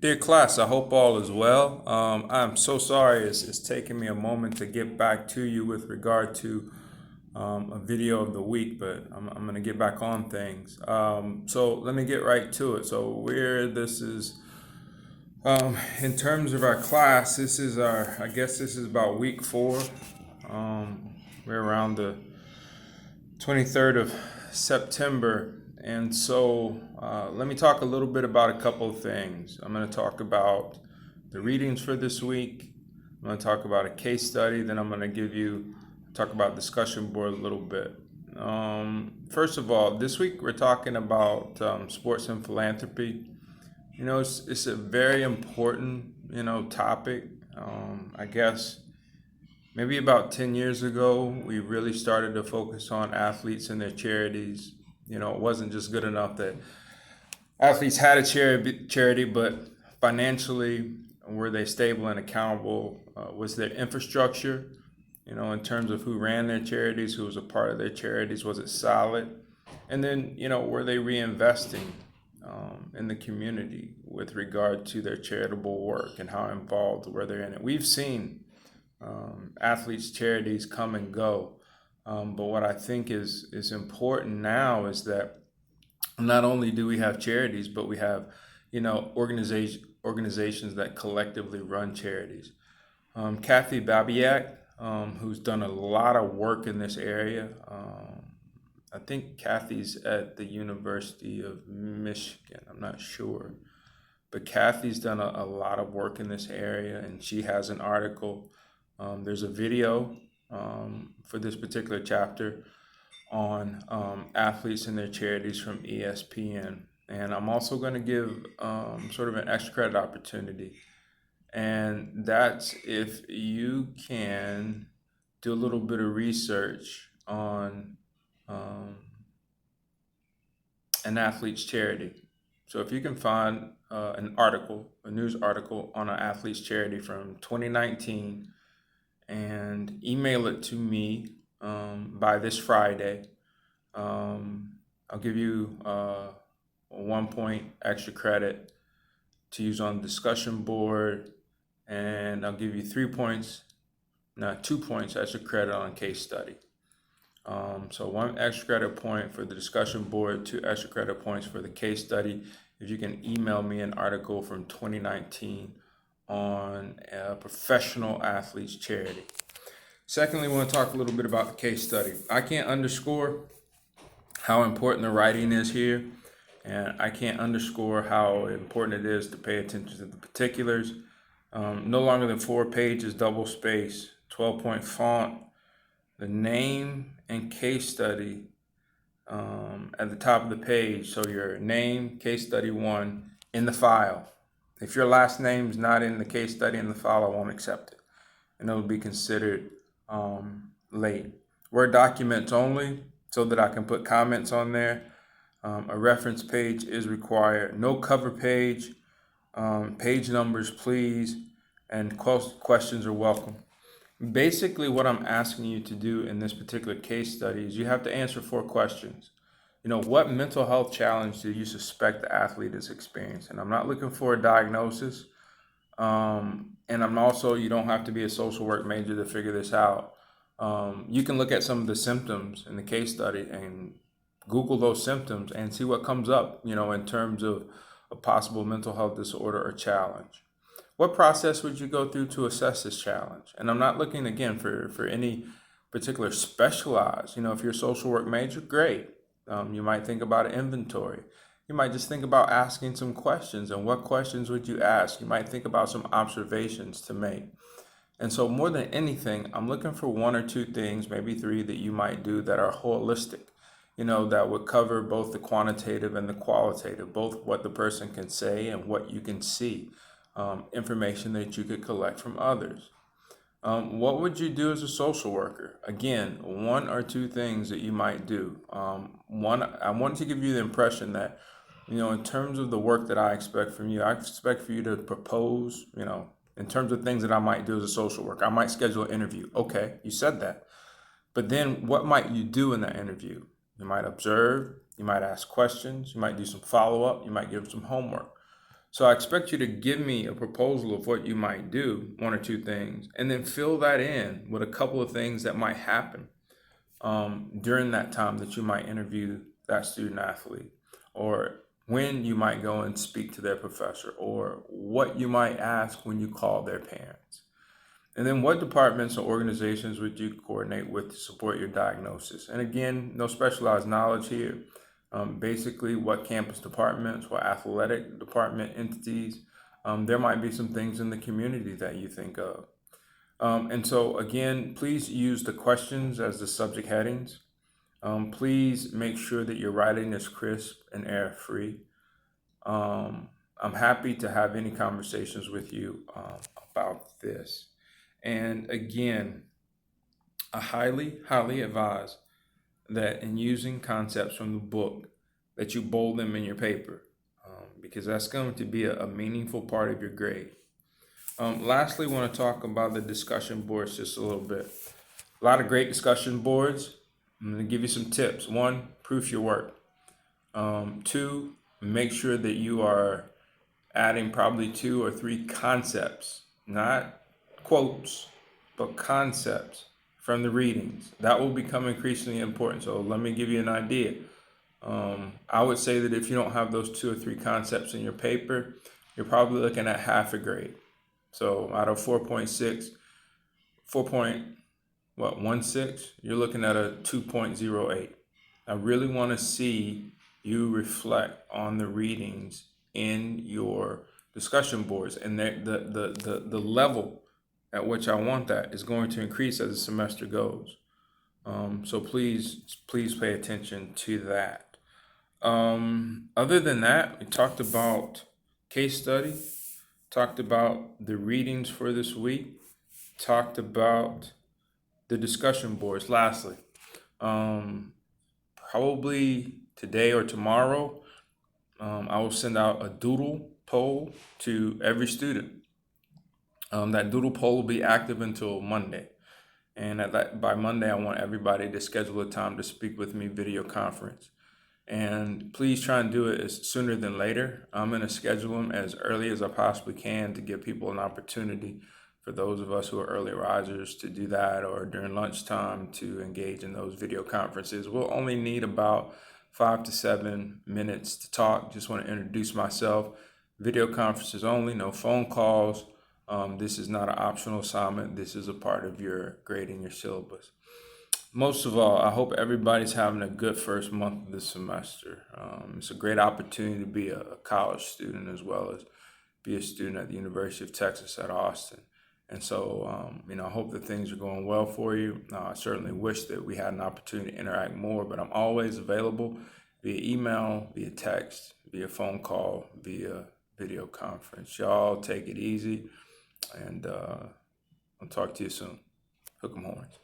Dear class, I hope all is well. I'm so sorry it's taken me a moment to get back to you with regard to a video of the week, but I'm going to get back on things. So let me get right to it. So where this is, in terms of our class, I guess this is about week 4. We're around the 23rd of September. And so let me talk a little bit about a couple of things. I'm going to talk about the readings for this week. I'm going to talk about a case study. Then I'm going to talk about discussion board a little bit. First of all, this week we're talking about sports and philanthropy. It's a very important, topic. I guess maybe about 10 years ago, we really started to focus on athletes and their charities. It wasn't just good enough that athletes had a charity, but financially, were they stable and accountable? Was their infrastructure, in terms of who ran their charities, who was a part of their charities, was it solid? And then, were they reinvesting in the community with regard to their charitable work and how involved were they in it? We've seen athletes' charities come and go. But what I think is important now is that not only do we have charities, but we have, organizations that collectively run charities. Kathy Babiak, who's done a lot of work in this area. I think Kathy's at the University of Michigan. I'm not sure. But Kathy's done a lot of work in this area, and she has an article. There's a video for this particular chapter on athletes and their charities from ESPN. And I'm also going to give sort of an extra credit opportunity. And that's if you can do a little bit of research on an athlete's charity. So if you can find a news article on an athlete's charity from 2019, and email it to me by this Friday, I'll give you 1 point extra credit to use on the discussion board, and I'll give you 3 points, not 2 points extra credit on case study. So 1 extra credit point for the discussion board, 2 extra credit points for the case study. If you can email me an article from 2019 on a professional athlete's charity. Secondly, I want to talk a little bit about the case study. I can't underscore how important the writing is here, and I can't underscore how important it is to pay attention to the particulars. No longer than 4 pages, double space, 12-point font, the name and case study at the top of the page. So your name, case study 1 in the file. If your last name's not in the case study in the file, I won't accept it, and it'll be considered late. Word documents only, so that I can put comments on there. A reference page is required. No cover page. Page numbers, please, and questions are welcome. Basically, what I'm asking you to do in this particular case study is you have to answer 4 questions. What mental health challenge do you suspect the athlete is experiencing? I'm not looking for a diagnosis. And you don't have to be a social work major to figure this out. You can look at some of the symptoms in the case study and Google those symptoms and see what comes up, in terms of a possible mental health disorder or challenge. What process would you go through to assess this challenge? And I'm not looking, again, for any particular specialized. If you're a social work major, great. You might think about an inventory. You might just think about asking some questions. And what questions would you ask? You might think about some observations to make. And so more than anything, I'm looking for 1 or 2 things, maybe 3, that you might do that are holistic, that would cover both the quantitative and the qualitative, both what the person can say and what you can see, information that you could collect from others. What would you do as a social worker? Again, 1 or 2 things that you might do. One, I wanted to give you the impression that, in terms of the work that I expect from you, I expect for you to propose, in terms of things that I might do as a social worker. I might schedule an interview. Okay, you said that. But then what might you do in that interview? You might observe, you might ask questions, you might do some follow-up, you might give some homework. So I expect you to give me a proposal of what you might do, one or two things, and then fill that in with a couple of things that might happen during that time that you might interview that student athlete, or when you might go and speak to their professor, or what you might ask when you call their parents. And then what departments or organizations would you coordinate with to support your diagnosis? And again, no specialized knowledge here. Basically, what campus departments, what athletic department entities. There might be some things in the community that you think of. And so, again, please use the questions as the subject headings. Please make sure that your writing is crisp and error free. I'm happy to have any conversations with you about this. And again, I highly advise that in using concepts from the book, that you bold them in your paper, because that's going to be a meaningful part of your grade. Lastly, I want to talk about the discussion boards just a little bit. A lot of great discussion boards. I'm going to give you some tips. One, proof your work. Two, make sure that you are adding probably 2 or 3 concepts, not quotes, but concepts from the readings. That will become increasingly important. So let me give you an idea. I would say that if you don't have those 2 or 3 concepts in your paper, you're probably looking at half a grade. So out of 4.6, 4.16, you're looking at a 2.08. I really want to see you reflect on the readings in your discussion boards, and the level at which I want that is going to increase as the semester goes. So please pay attention to that. Other than that, we talked about case study, talked about the readings for this week, talked about the discussion boards. Lastly, probably today or tomorrow, I will send out a doodle poll to every student. That doodle poll will be active until Monday. And by Monday, I want everybody to schedule a time to speak with me video conference. And please try and do it as sooner than later. I'm going to schedule them as early as I possibly can to give people an opportunity, for those of us who are early risers, to do that, or during lunchtime to engage in those video conferences. We'll only need about 5 to 7 minutes to talk. Just want to introduce myself. Video conferences only, no phone calls. This is not an optional assignment. This is a part of your grading your syllabus. Most of all, I hope everybody's having a good first month of the semester. It's a great opportunity to be a college student as well as be a student at the University of Texas at Austin. And so, I hope that things are going well for you. I certainly wish that we had an opportunity to interact more, but I'm always available via email, via text, via phone call, via video conference. Y'all take it easy, and I'll talk to you soon. Hook 'em horns.